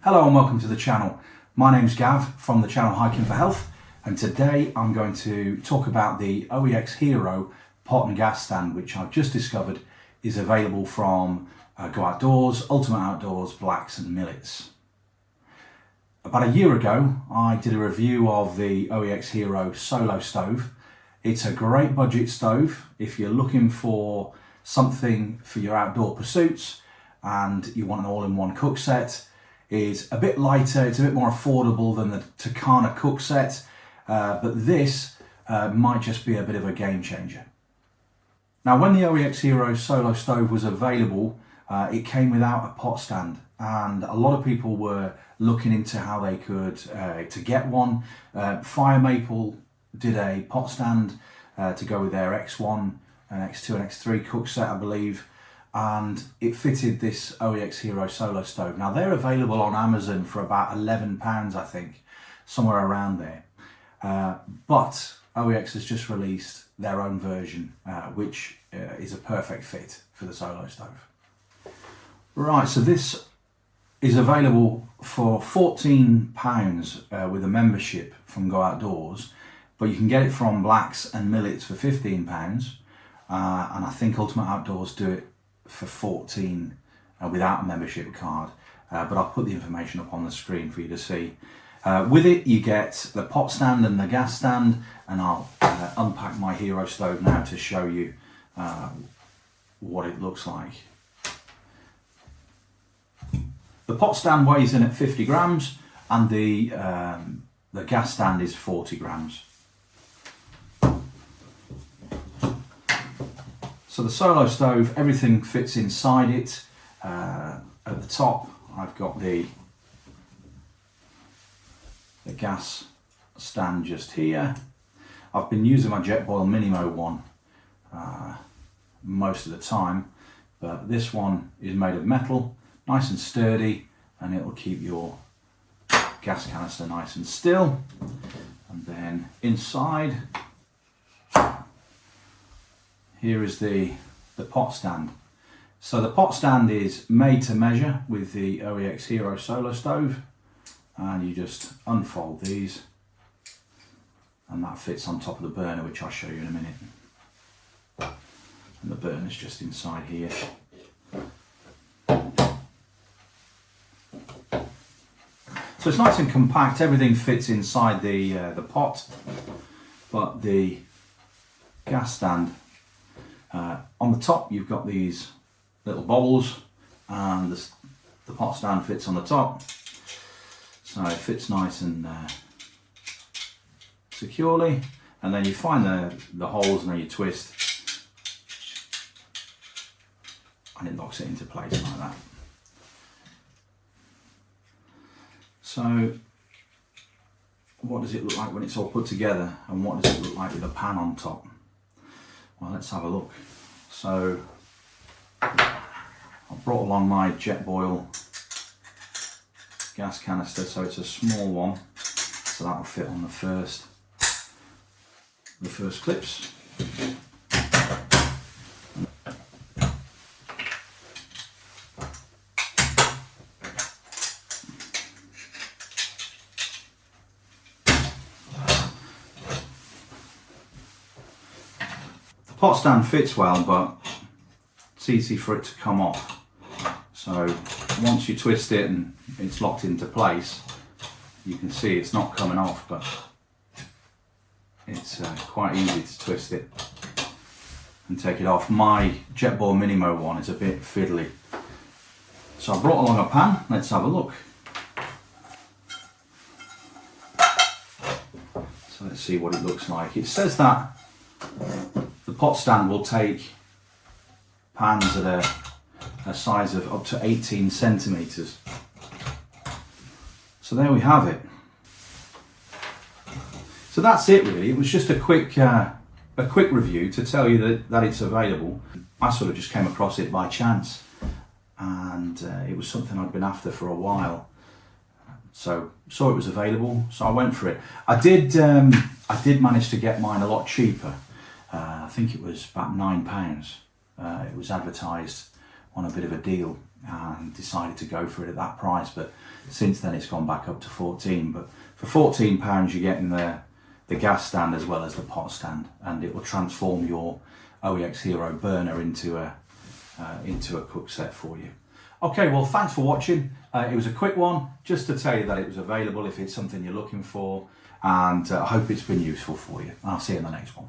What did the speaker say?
Hello and welcome to the channel. My name's Gav from the channel Hiking for Health, and today I'm going to talk about the OEX Heiro pot and gas stand, which I've just discovered is available from Go Outdoors, Ultimate Outdoors, Blacks and Millets. About a year ago I did a review of the OEX Heiro Solo Stove. It's a great budget stove if you're looking for something for your outdoor pursuits and you want an all-in-one cook set. Is a bit lighter, it's a bit more affordable than the Takana cook set, but this might just be a bit of a game changer. Now, when the OEX Heiro Solo Stove was available, it came without a pot stand, and a lot of people were looking into how they could to get one. Fire Maple did a pot stand to go with their X1 and X2 and X3 cook set, I believe. And it fitted this OEX Heiro Solo Stove. Now they're available on Amazon for about £11, I think, somewhere around there. But OEX has just released their own version, which is a perfect fit for the Solo Stove. Right, so this is available for £14 with a membership from Go Outdoors, but you can get it from Blacks and Millets for £15, and I think Ultimate Outdoors do it for 14 without a membership card, but I'll put the information up on the screen for you to see. With it you get the pot stand and the gas stand, and I'll unpack my Heiro stove now to show you what it looks like. The pot stand weighs in at 50 grams and the gas stand is 40 grams. So the Solo Stove, everything fits inside it. At the top I've got the gas stand just here. I've been using my Jetboil Minimo one most of the time, but this one is made of metal, nice and sturdy, and it will keep your gas canister nice and still. And then inside, here is the pot stand. So the pot stand is made to measure with the OEX Heiro Solo Stove, and you just unfold these and that fits on top of the burner, which I'll show you in a minute. And the burner's just inside here. So it's nice and compact, everything fits inside the pot, but the gas stand, on the top you've got these little bobbles, and the pot stand fits on the top, so it fits nice and securely, and then you find the holes and then you twist and it locks it into place like that. So what does it look like when it's all put together, and what does it look like with a pan on top? Well, let's have a look. So I've brought along my Jetboil gas canister, so it's a small one, so that'll fit on the first clips. Pot stand fits well, but it's easy for it to come off. So once you twist it and it's locked into place, you can see it's not coming off, but it's quite easy to twist it and take it off. My Jetboil Minimo one is a bit fiddly. So I brought along a pan, let's have a look. So let's see what it looks like. It says that the pot stand will take pans at a size of up to 18 centimeters. So there we have it. So that's it really. It was just a quick review to tell you that it's available. I sort of just came across it by chance, and it was something I'd been after for a while. So saw it was available, so I went for it. I did manage to get mine a lot cheaper. I think it was about £9. It was advertised on a bit of a deal and decided to go for it at that price. But since then it's gone back up to 14. But for £14 you're getting the gas stand as well as the pot stand, and it will transform your OEX Heiro burner into a cook set for you. Okay, well, thanks for watching. It was a quick one just to tell you that it was available if it's something you're looking for, and I hope it's been useful for you. I'll see you in the next one.